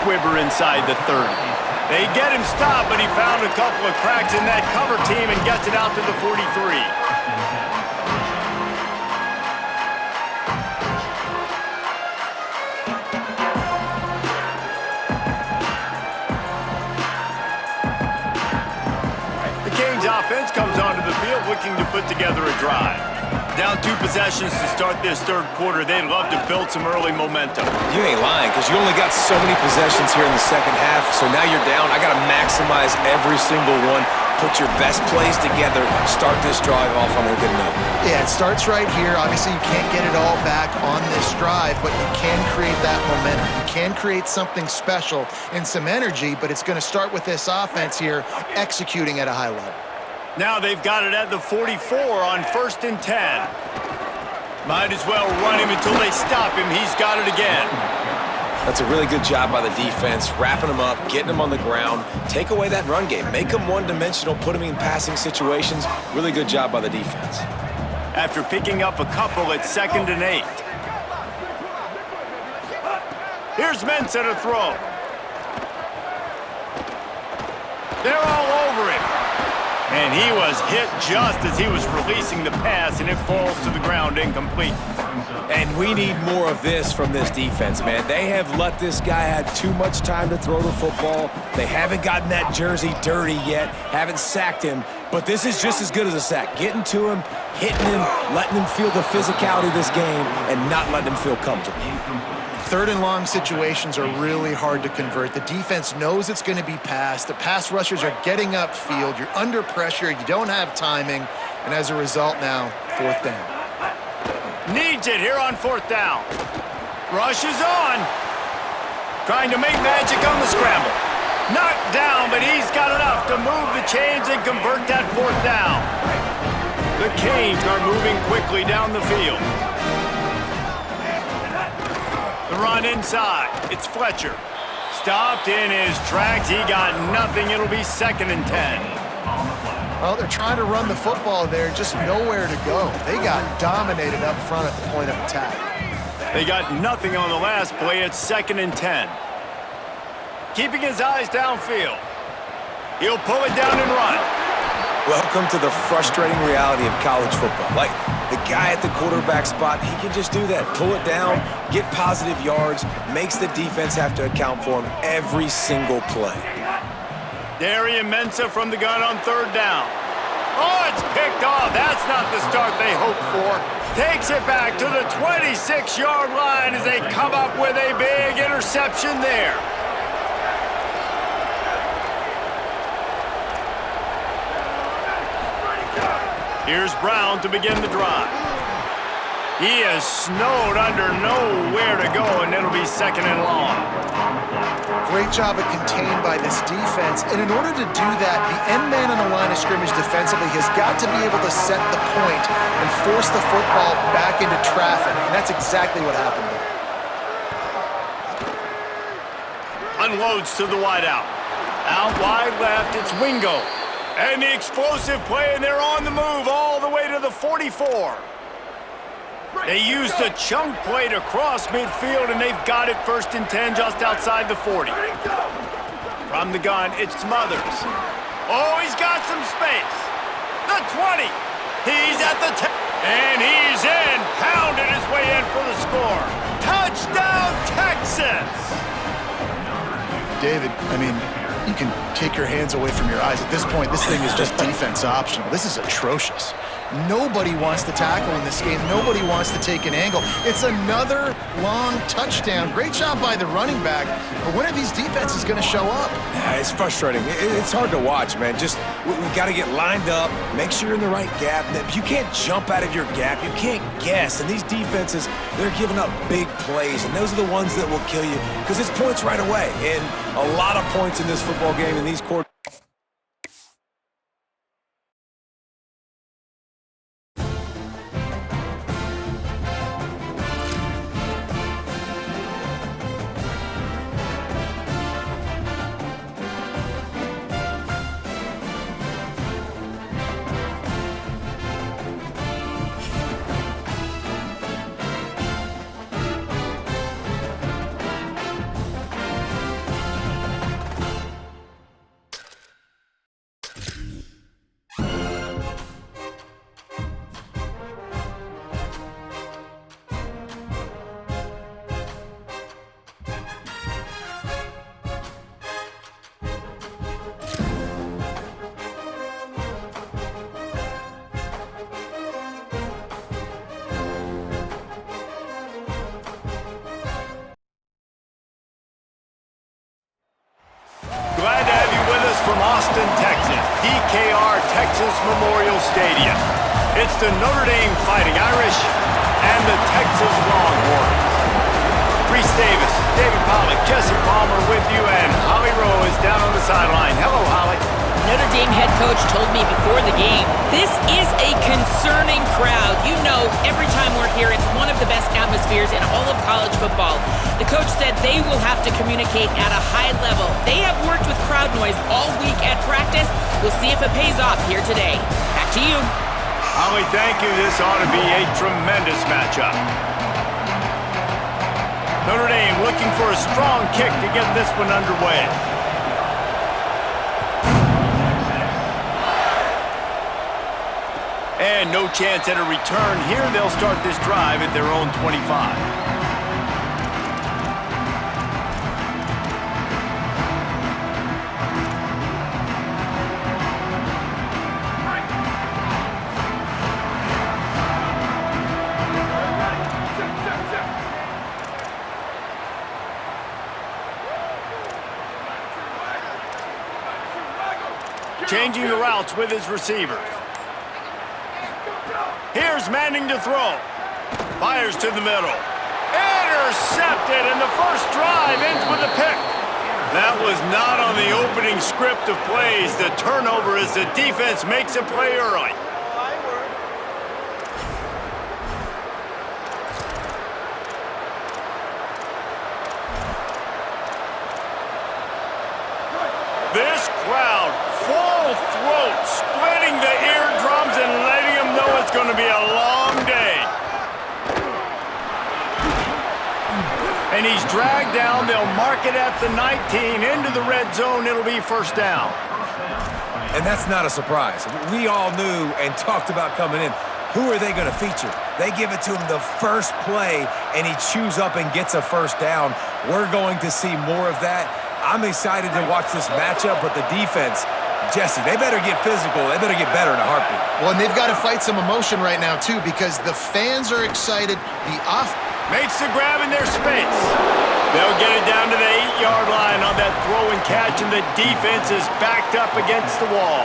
squibber inside the 30. They get him stopped, but he found a couple of cracks in that cover team and gets it out to the 43. Offense comes onto the field looking to put together a drive. Down 2 possessions to start this third quarter. They'd love to build some early momentum. You ain't lying, because you only got so many possessions here in the second half, so now you're down. I got to maximize every single one. Put your best plays together. Start this drive off on a good note. Yeah, it starts right here. Obviously, you can't get it all back on this drive, but you can create that momentum. You can create something special and some energy, but it's going to start with this offense here executing at a high level. Now they've got it at the 44 on 1st and 10. Might as well run him until they stop him. He's got it again. That's a really good job by the defense, wrapping them up, getting them on the ground. Take away that run game. Make them one-dimensional, put them in passing situations. Really good job by the defense. After picking up a couple at 2nd and 8. Here's Mensah to throw. They're all over him. And he was hit just as he was releasing the pass, and it falls to the ground incomplete. And we need more of this from this defense, man. They have let this guy have too much time to throw the football. They haven't gotten that jersey dirty yet, haven't sacked him. But this is just as good as a sack. Getting to him, hitting him, letting him feel the physicality of this game, and not letting him feel comfortable. 3rd and long situations are really hard to convert. The defense knows it's going to be passed. The pass rushers are getting upfield. You're under pressure. You don't have timing. And as a result now, 4th down. Needs it here on 4th down. Rush is on. Trying to make magic on the scramble. Knocked down, but he's got enough to move the chains and convert that 4th down. The Canes are moving quickly down the field. The run inside. It's Fletcher. Stopped in his tracks. He got nothing. It'll be 2nd and 10. Well, they're trying to run the football there. Just nowhere to go. They got dominated up front at the point of attack. They got nothing on the last play. It's 2nd and 10. Keeping his eyes downfield. He'll pull it down and run. Welcome to the frustrating reality of college football. Like, the guy at the quarterback spot, he can just do that. Pull it down, get positive yards, makes the defense have to account for him every single play. Darian Mensah from the gun on 3rd down. Oh, it's picked off. That's not the start they hoped for. Takes it back to the 26-yard line as they come up with a big interception there. Here's Brown to begin the drive. He is snowed under, nowhere to go, and it'll be 2nd and long. Great job of contained by this defense. And in order to do that, the end man on the line of scrimmage defensively has got to be able to set the point and force the football back into traffic. And that's exactly what happened there. Unloads to the wideout. Out wide left, it's Wingo. And the explosive play, and they're on the move all the way to the 44. They used the chunk play to cross midfield, and they've got it 1st and 10 just outside the 40. From the gun, it's Smothers. Oh, he's got some space. The 20. He's at the 10. And he's in. Pounded his way in for the score. Touchdown, Texas! David, I mean, you can take your hands away from your eyes. At this point, this thing is just defense optional. This is atrocious. Nobody wants to tackle in this game. Nobody wants to take an angle. It's another long touchdown. Great job by the running back. But when are these defenses going to show up? Yeah, it's frustrating. It's hard to watch, man. Just, we got to get lined up, make sure you're in the right gap. You can't jump out of your gap. You can't guess. And these defenses, they're giving up big plays. And those are the ones that will kill you because it's points right away. And a lot of points in this football game, and these quarterbacks. from Austin, Texas, DKR Texas Memorial Stadium. It's the Notre Dame Fighting Irish and the Texas Longhorns. Reese Davis, David Pollack, Jesse Palmer with you, and Holly Rowe is down on the sideline. Hello, Holly. Notre Dame head coach told me before the game, this is a concerning crowd. You know, every time we're here, it's one of the best atmospheres in all of college football. The coach said they will have to communicate at a high level. They have worked with crowd noise all week at practice. We'll see if it pays off here today. Back to you. Holly, thank you. This ought to be a tremendous matchup. Notre Dame looking for a strong kick to get this one underway. And no chance at a return here. They'll start this drive at their own 25. Changing the routes with his receivers. Here's Manning to throw. Fires to the middle. Intercepted, and the first drive ends with a pick. That was not on the opening script of plays. The turnover as the defense makes a play early. This crowd, full throat, splitting the eardrums and letting them know it's going to be a long day. And he's dragged down. They'll mark it at the 19. Into the red zone. It'll be first down. And that's not a surprise. We all knew and talked about coming in. Who are they going to feature? They give it to him the first play, and he chews up and gets a first down. We're going to see more of that. I'm excited to watch this matchup, but the defense, Jesse, they better get physical. They better get better in a heartbeat. Well, and they've got to fight some emotion right now, too, because the fans are excited. The makes the grab in their space. They'll get it down to the 8-yard line on that throw and catch, and the defense is backed up against the wall.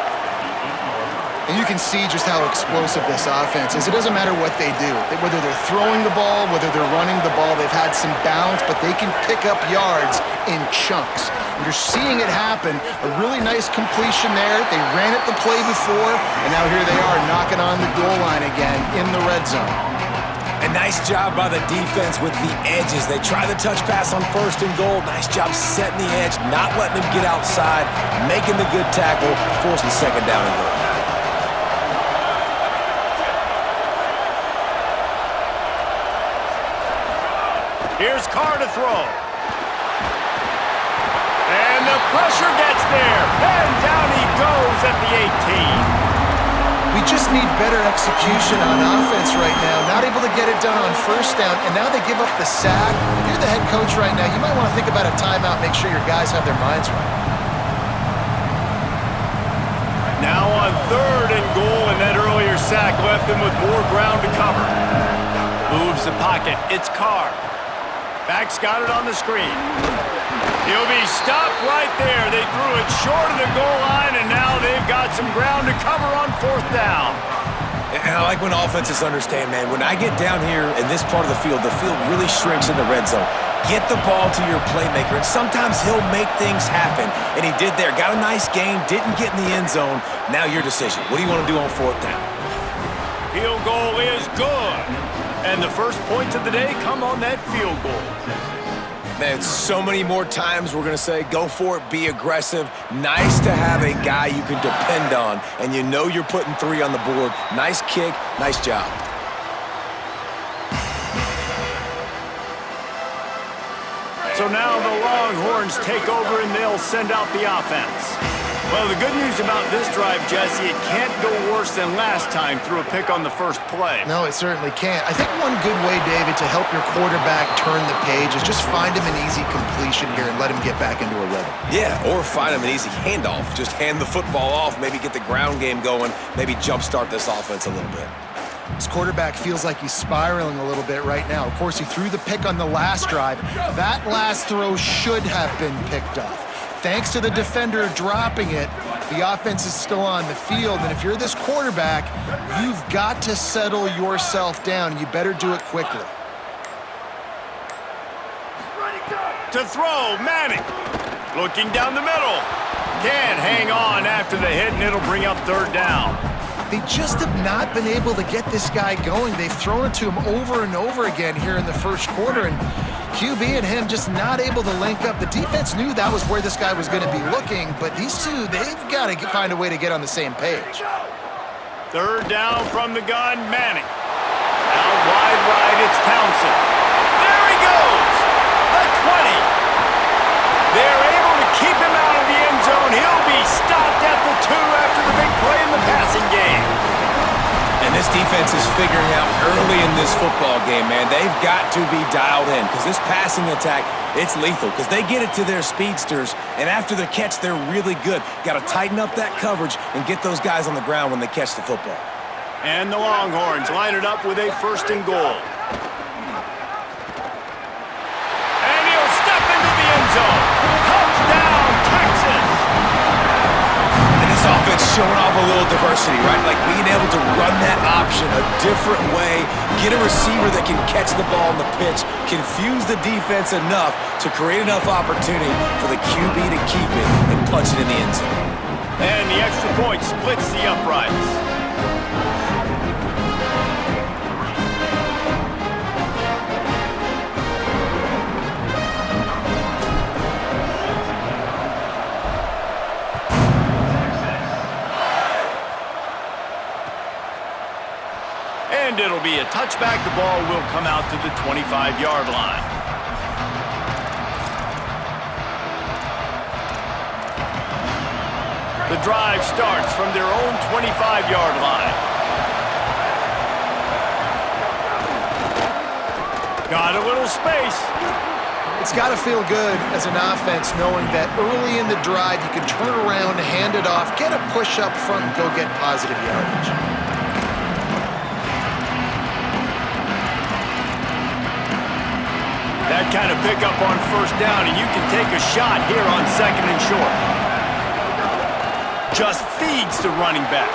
And you can see just how explosive this offense is. It doesn't matter what they do. Whether they're throwing the ball, whether they're running the ball, they've had some balance, but they can pick up yards in chunks. And you're seeing it happen. A really nice completion there. They ran it the play before, and now here they are knocking on the goal line again in the red zone. A nice job by the defense with the edges. They try the touch pass on first and goal. Nice job setting the edge, not letting them get outside, making the good tackle, forcing second down and goal. Here's Carr to throw. And the pressure gets there. And down he goes at the 18. We just need better execution on offense right now. Not able to get it done on first down, and now they give up the sack. If you're the head coach right now, you might want to think about a timeout, make sure your guys have their minds right. Now on third and goal, and that earlier sack left them with more ground to cover. Moves the pocket. It's Carr. Back's got it on the screen. He'll be stopped right there. They threw it short of the goal line, and now they've got some ground to cover on fourth down. And I like when offenses understand, man, when I get down here in this part of the field really shrinks in the red zone. Get the ball to your playmaker, and sometimes he'll make things happen. And he did there. Got a nice game, didn't get in the end zone. Now your decision. What do you want to do on fourth down? Field goal is good. And the first points of the day come on that field goal. Man, so many more times we're going to say, go for it, be aggressive. Nice to have a guy you can depend on, and you know you're putting 3 on the board. Nice kick, nice job. So now the Longhorns take over, and they'll send out the offense. Well, the good news about this drive, Jesse, it can't go worse than last time through a pick on the first play. No, it certainly can't. I think one good way, David, to help your quarterback turn the page is just find him an easy completion here and let him get back into a rhythm. Yeah, or find him an easy handoff. Just hand the football off, maybe get the ground game going, maybe jumpstart this offense a little bit. This quarterback feels like he's spiraling a little bit right now. Of course, he threw the pick on the last drive. That last throw should have been picked off. Thanks to the defender dropping it, the offense is still on the field, and if you're this quarterback, you've got to settle yourself down. You better do it quickly. To throw, Manning. Looking down the middle. Can't hang on after the hit, and it'll bring up third down. They just have not been able to get this guy going. They've thrown it to him over and over again here in the first quarter, and QB and him just not able to link up. The defense knew that was where this guy was going to be looking, but these two, they've got to find a way to get on the same page. Third down from the gun, Manning. Out wide right, it's Townsend. There he goes! The 20. They're able to keep him out of the end zone. He'll be stopped at the 2 after the big play in the passing game. And this defense is figuring out early in this football game, man. They've got to be dialed in because this passing attack, it's lethal because they get it to their speedsters, and after the catch, they're really good. Got to tighten up that coverage and get those guys on the ground when they catch the football. And the Longhorns line it up with a 1st and goal. And he'll step into the end zone. Touchdown, Texas! And this offense showing off a little diversity, right? Like being able to run that option a different way, get a receiver that can catch the ball on the pitch, confuse the defense enough to create enough opportunity for the QB to keep it and punch it in the end zone. And the extra point splits the uprights. And it'll be a touchback. The ball will come out to the 25-yard line. The drive starts from their own 25-yard line. Got a little space. It's got to feel good as an offense knowing that early in the drive you can turn around, hand it off, get a push up front, and go get positive yardage. That kind of pickup on 1st down, and you can take a shot here on 2nd and short. Just feeds the running back.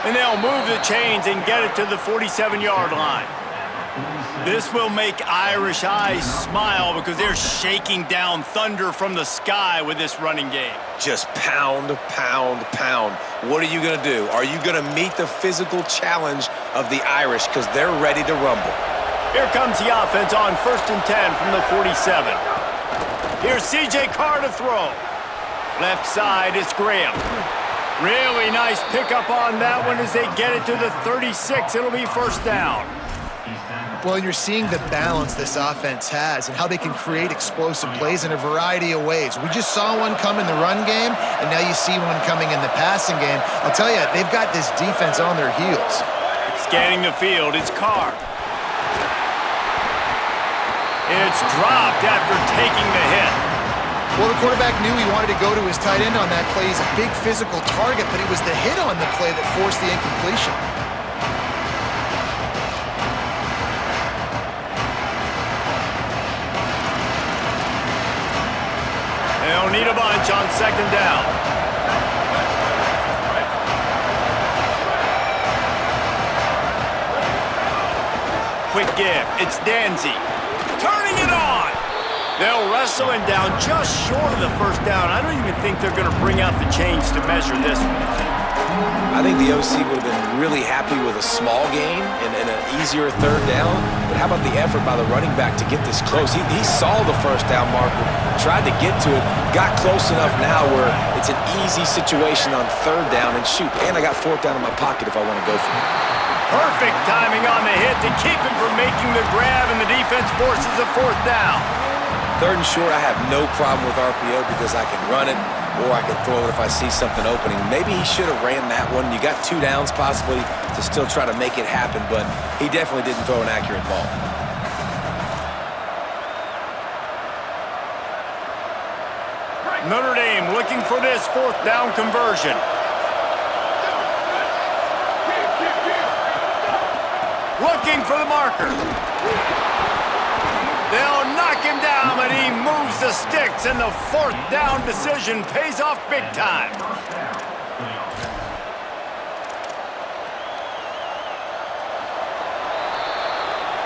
And they'll move the chains and get it to the 47-yard line. This will make Irish eyes smile because they're shaking down thunder from the sky with this running game. Just pound, pound, pound. What are you going to do? Are you going to meet the physical challenge of the Irish because they're ready to rumble? Here comes the offense on 1st and 10 from the 47. Here's C.J. Carr to throw. Left side is Graham. Really nice pickup on that one as they get it to the 36. It'll be 1st down. Well, you're seeing the balance this offense has and how they can create explosive plays in a variety of ways. We just saw one come in the run game, and now you see one coming in the passing game. I'll tell you, they've got this defense on their heels. Scanning the field, it's Carr. It's dropped after taking the hit. Well, the quarterback knew he wanted to go to his tight end on that play. He's a big physical target, but it was the hit on the play that forced the incompletion. They'll need a bunch on 2nd down. Quick give. It's Danzy. Turning it on. They'll wrestle him down just short of the 1st down. I don't even think they're going to bring out the chains to measure this one. I think the OC would have been really happy with a small gain and an easier 3rd down. But how about the effort by the running back to get this close? He saw the 1st down marker, tried to get to it, got close enough now where it's an easy situation on 3rd down. And shoot, and I got 4th down in my pocket if I want to go for it. Perfect timing on the hit to keep him from making the grab, and the defense forces a 4th down. 3rd and short, I have no problem with RPO because I can run it or I can throw it if I see something opening. Maybe he should have ran that one. You got 2 downs possibly to still try to make it happen, but he definitely didn't throw an accurate ball. Notre Dame looking for this 4th down conversion. Looking for the marker. They'll knock track him down, but he moves the sticks, and the fourth down decision pays off big time.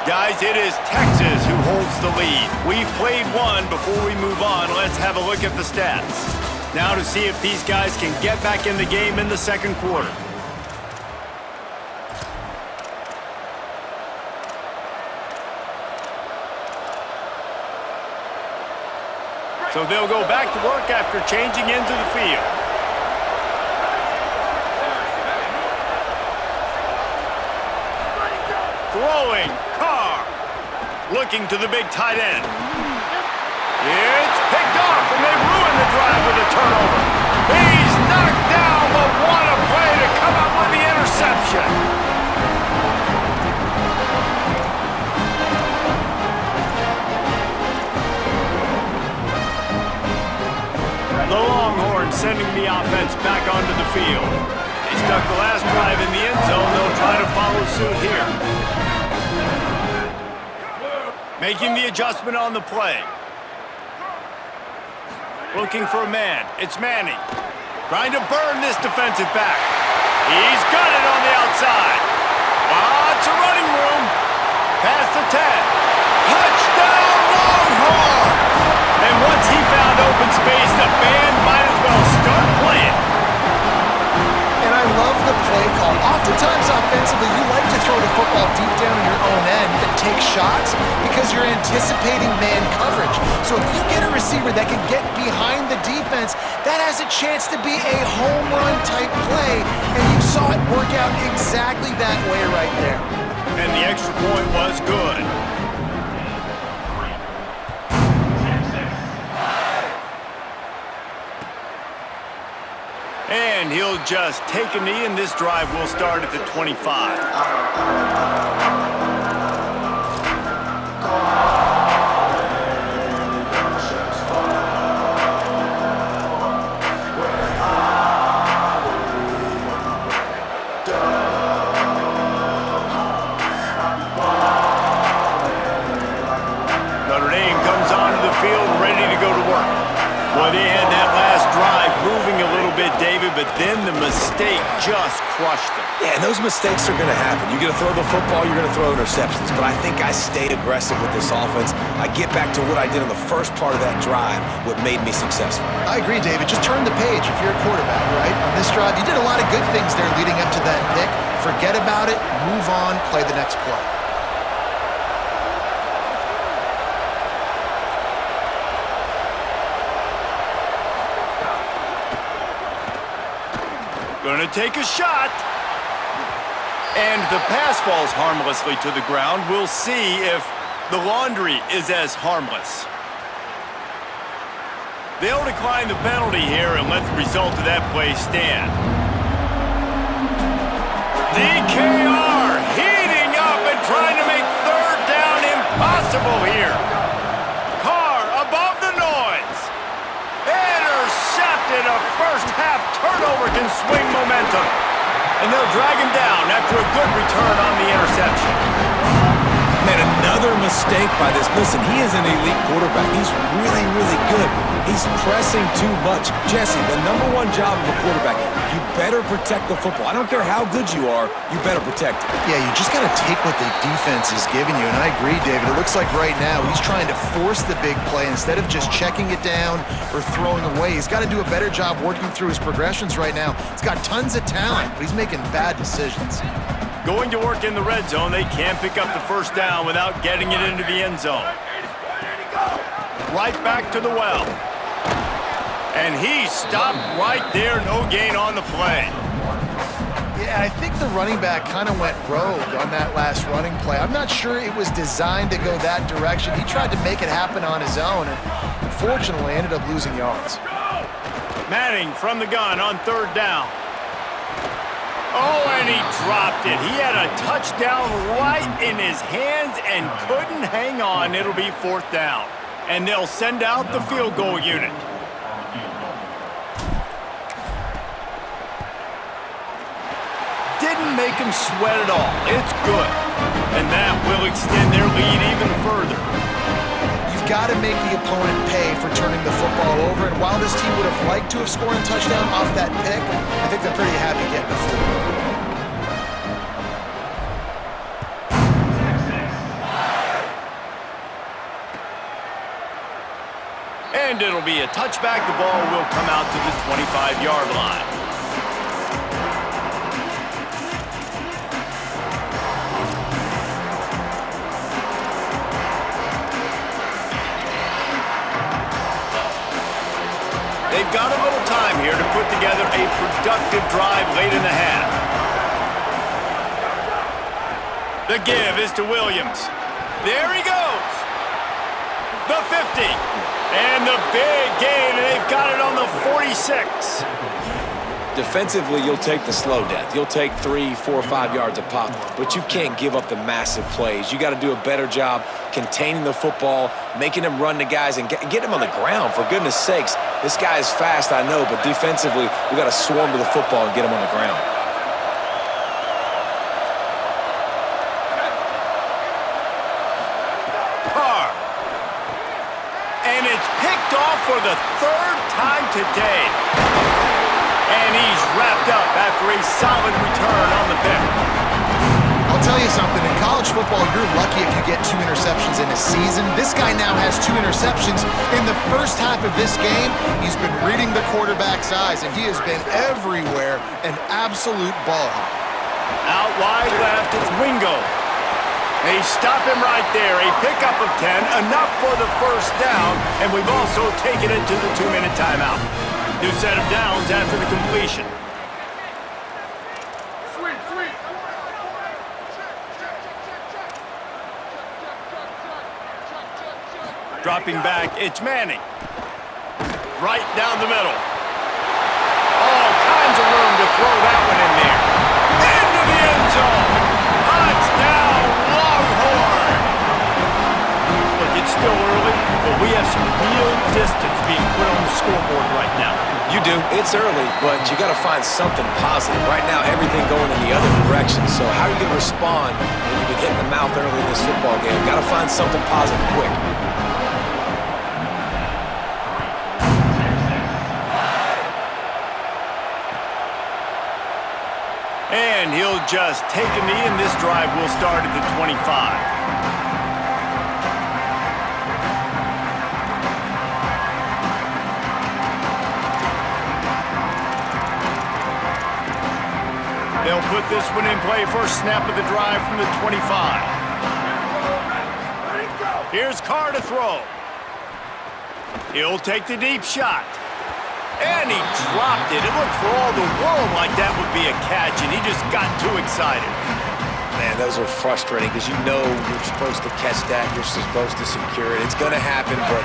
Guys, it is Texas who holds the lead. We've played one. Before we move on, let's have a look at the stats. Now to see if these guys can get back in the game in the second quarter. So they'll go back to work after changing into the field. Throwing, Carr. Looking to the big tight end. It's picked off, and they ruin the drive with a turnover. He's knocked down, but what a play to come up with the interception. The Longhorns sending the offense back onto the field. They stuck the last drive in the end zone. They'll try to follow suit here. Making the adjustment on the play. Looking for a man. It's Manning. Trying to burn this defensive back. He's got it on the outside. Lots of running room. Past the 10. Touchdown Longhorns! And once he found open space, the band might as well start playing. And I love the play call. Oftentimes offensively, you like to throw the football deep down in your own end and take shots because you're anticipating man coverage. So if you get a receiver that can get behind the defense, that has a chance to be a home run type play. And you saw it work out exactly that way right there. And the extra point was good. And he'll just take a knee, and this drive will start at the 25. Notre Dame comes onto the field ready to go to work. Boy, they had that last drive moving a little bit, David, but then the mistake just crushed them. Yeah, and those mistakes are going to happen. You're going to throw the football, you're going to throw interceptions. But I think I stayed aggressive with this offense. I get back to what I did in the first part of that drive, what made me successful. I agree, David. Just turn the page if you're a quarterback, right? On this drive, you did a lot of good things there leading up to that pick. Forget about it, move on, play the next play. Gonna take a shot. And the pass falls harmlessly to the ground. We'll see if the laundry is as harmless. They'll decline the penalty here and let the result of that play stand. DKR heating up and trying to make third down impossible here. Carr above the noise. Intercepted. A first half turnover can swing momentum. And they'll drag him down after a good return on the interception. Man, another mistake by this. Listen, he is an elite quarterback. He's really, really good. He's pressing too much. Jesse, the #1 job of a quarterback, you better protect the football. I don't care how good you are, you better protect it. Yeah, you just got to take what the defense is giving you. And I agree, David. It looks like right now he's trying to force the big play instead of just checking it down or throwing away. He's got to do a better job working through his progressions right now. He's got tons of talent, but he's making bad decisions. Going to work in the red zone, they can't pick up the first down without getting it into the end zone. Right back to the well. And he stopped right there, no gain on the play. Yeah, I think the running back kind of went rogue on that last running play. I'm not sure it was designed to go that direction. He tried to make it happen on his own, and unfortunately ended up losing yards. Manning from the gun on third down. Oh, and he dropped it. He had a touchdown right in his hands and couldn't hang on. It'll be fourth down. And they'll send out the field goal unit. Didn't make him sweat at all. It's good. And that will extend their lead even further. You've You've got to make the opponent pay for turning the football over. And while this team would have liked to have scored a touchdown off that pick, I think they're pretty happy getting the football. And it'll be a touchback. The ball will come out to the 25-yard line. They've got a little time here to put together a productive drive late in the half. The give is to Williams. There he goes. The 50. And the big gain, and they've got it on the 46. Defensively, you'll take the slow death. You'll take 3, 4, 5 yards a pop, but you can't give up the massive plays. You got to do a better job containing the football, making them run the guys, and get them on the ground. For goodness sakes, this guy is fast, I know, but defensively, we got to swarm to the football and get him on the ground. And it's picked off for the third time today. And he's wrapped up after a solid return on the pick. I'll tell you something, in college football, you're lucky if you get 2 interceptions in a season. This guy now has 2 interceptions. In the first half of this game, he's been reading the quarterback's eyes, and he has been everywhere, an absolute ball. Out wide left, it's Wingo. They stop him right there. A pickup of 10, enough for the first down, and we've also taken it to the 2-minute timeout. New set of downs after the completion. Dropping back, it's Manning. Right down the middle. All kinds of room to throw that one in there. Into the end zone. Touchdown, Longhorn. Look, it's still early, but we have some real distance being put on the scoreboard right now. You do. It's early, but you got to find something positive. Right now, everything going in the other direction. So how are you going to respond when you've been hitting the mouth early in this football game? Got to find something positive quick. And he'll just take a knee, and this drive will start at the 25. They'll put this one in play. First snap of the drive from the 25. Here's Carr to throw. He'll take the deep shot. And he dropped it. It looked for all the world like that would be a catch, and he just got too excited. Man, those are frustrating because you know you're supposed to catch that. You're supposed to secure it. It's going to happen, but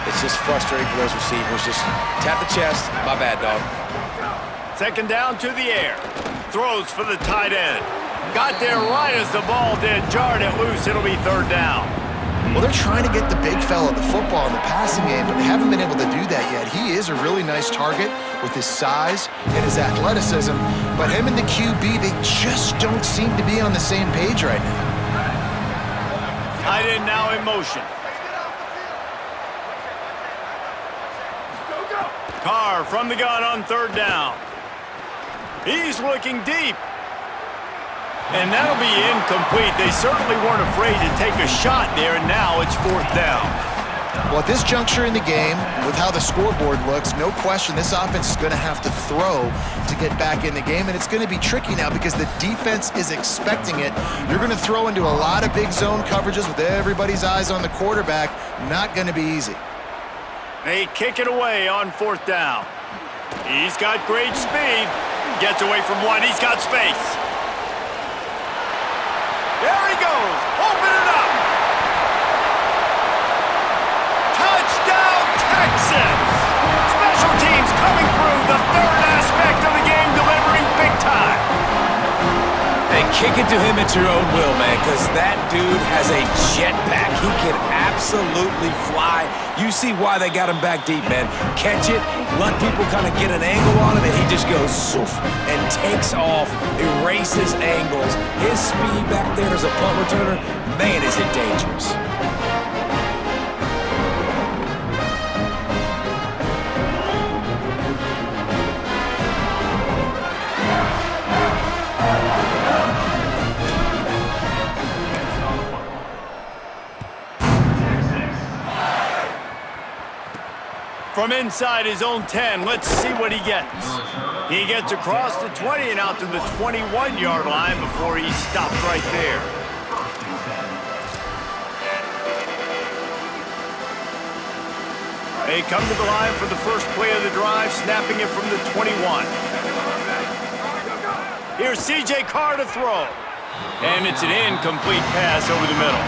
it's just frustrating for those receivers. Just tap the chest. My bad, dog. Second down to the air. Throws for the tight end. Got there right as the ball did. Jarred it loose. It'll be third down. Well, they're trying to get the big fella the football in the passing game, but they haven't been able to do that yet. He is a really nice target with his size and his athleticism, but him and the QB, they just don't seem to be on the same page right now. Tight end now in motion. Carr from the gun on third down. He's looking deep. And that'll be incomplete. They certainly weren't afraid to take a shot there, and now it's fourth down. Well, at this juncture in the game, with how the scoreboard looks, no question this offense is going to have to throw to get back in the game, and it's going to be tricky now because the defense is expecting it. You're going to throw into a lot of big zone coverages with everybody's eyes on the quarterback. Not going to be easy. They kick it away on fourth down. He's got great speed. Gets away from one. He's got space. There he goes. Open it up. Touchdown, Texans. Special teams coming through. The third aspect of the game, delivering big time. Hey, kick it to him at your own will, man, because that dude has a jetpack. He can absolutely fly. You see why they got him back deep, man. Catch it, let people kind of get an angle on him, and he just goes soof and takes off, erases angles. His speed back there as a punt returner, man, is it dangerous. From inside his own 10, let's see what he gets. He gets across the 20 and out to the 21-yard line before he stopped right there. They come to the line for the first play of the drive, snapping it from the 21. Here's C.J. Carr to throw. And it's an incomplete pass over the middle.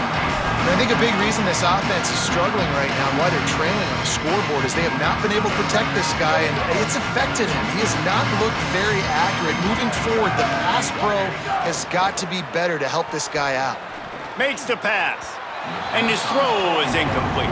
And I think a big reason this offense is struggling right now and why they're trailing on the scoreboard is they have not been able to protect this guy, and it's affected him. He has not looked very accurate. Moving forward, the pass pro has got to be better to help this guy out. Makes the pass, and his throw is incomplete.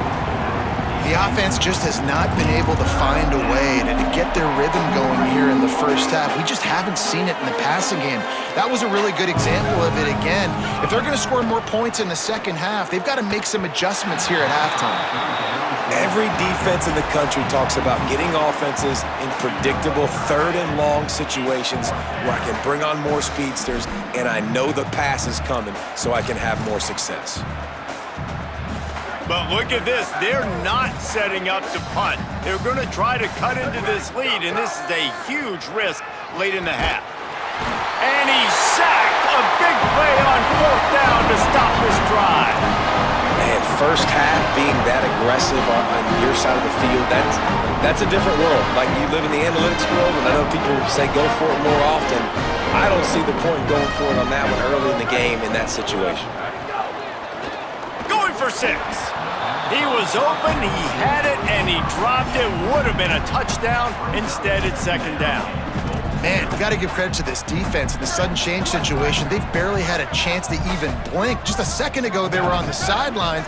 The offense just has not been able to find a way to get their rhythm going here in the first half. We just haven't seen it in the passing game. That was a really good example of it again. If they're going to score more points in the second half, they've got to make some adjustments here at halftime. Every defense in the country talks about getting offenses in predictable third and long situations where I can bring on more speedsters and I know the pass is coming so I can have more success. But look at this. They're not setting up to punt. They're going to try to cut into this lead, and this is a huge risk late in the half. And he's sacked. A big play on fourth down to stop this drive. Man, first half being that aggressive on your side of the field, that's a different world. Like, you live in the analytics world, and I know people say go for it more often. I don't see the point going for it on that one early in the game in that situation. Going for 6. He was open, he had it, and he dropped it. Would have been a touchdown. Instead, it's second down. Man, you got to give credit to this defense in the sudden change situation. They've barely had a chance to even blink. Just a second ago, they were on the sideline.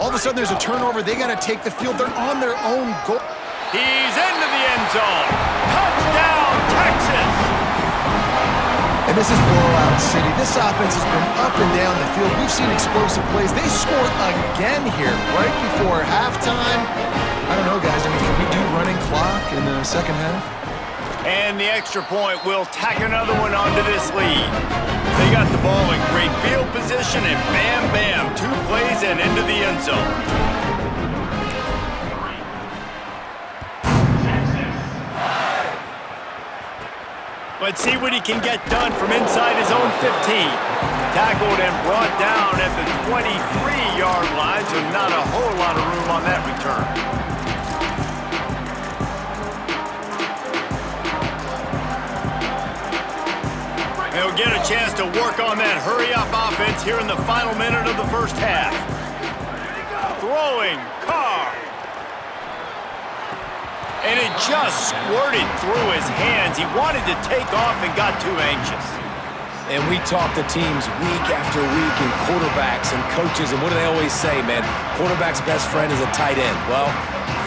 All of a sudden, there's a turnover. They got to take the field. They're on their own goal. He's into the end zone. Touchdown, Texas! And this is blowout city. This offense has been up and down the field. We've seen explosive plays. They scored again here right before halftime. I don't know, guys. I mean, can we do running clock in the second half? And the extra point will tack another one onto this lead. They got the ball in great field position, and bam, bam, 2 plays and into the end zone. Let's see what he can get done from inside his own 15. Tackled and brought down at the 23-yard line, so not a whole lot of room on that return. He'll get a chance to work on that hurry-up offense here in the final minute of the first half. Throwing, Carr. And it just squirted through his hands. He wanted to take off and got too anxious. And we talk to teams week after week and quarterbacks and coaches, and what do they always say, man? Quarterback's best friend is a tight end. Well,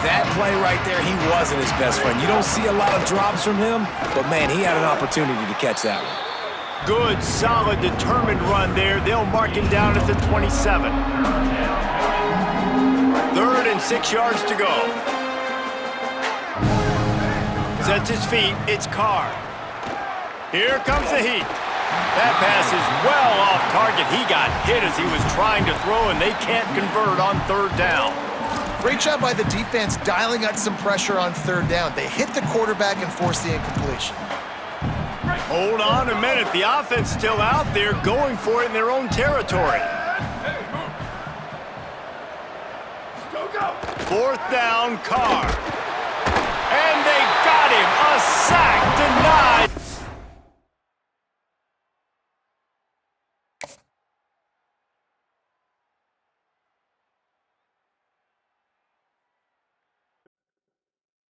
that play right there, he wasn't his best friend. You don't see a lot of drops from him, but, man, he had an opportunity to catch that one. Good, solid, determined run there. They'll mark him down at the 27. 3rd and 6 yards to go. Sets his feet, it's Carr. Here comes the heat. That pass is well off target. He got hit as he was trying to throw, and they can't convert on 3rd down. Great job by the defense dialing out some pressure on 3rd down. They hit the quarterback and forced the incompletion. Hold on a minute. The offense still out there going for it in their own territory. 4th down, Carr.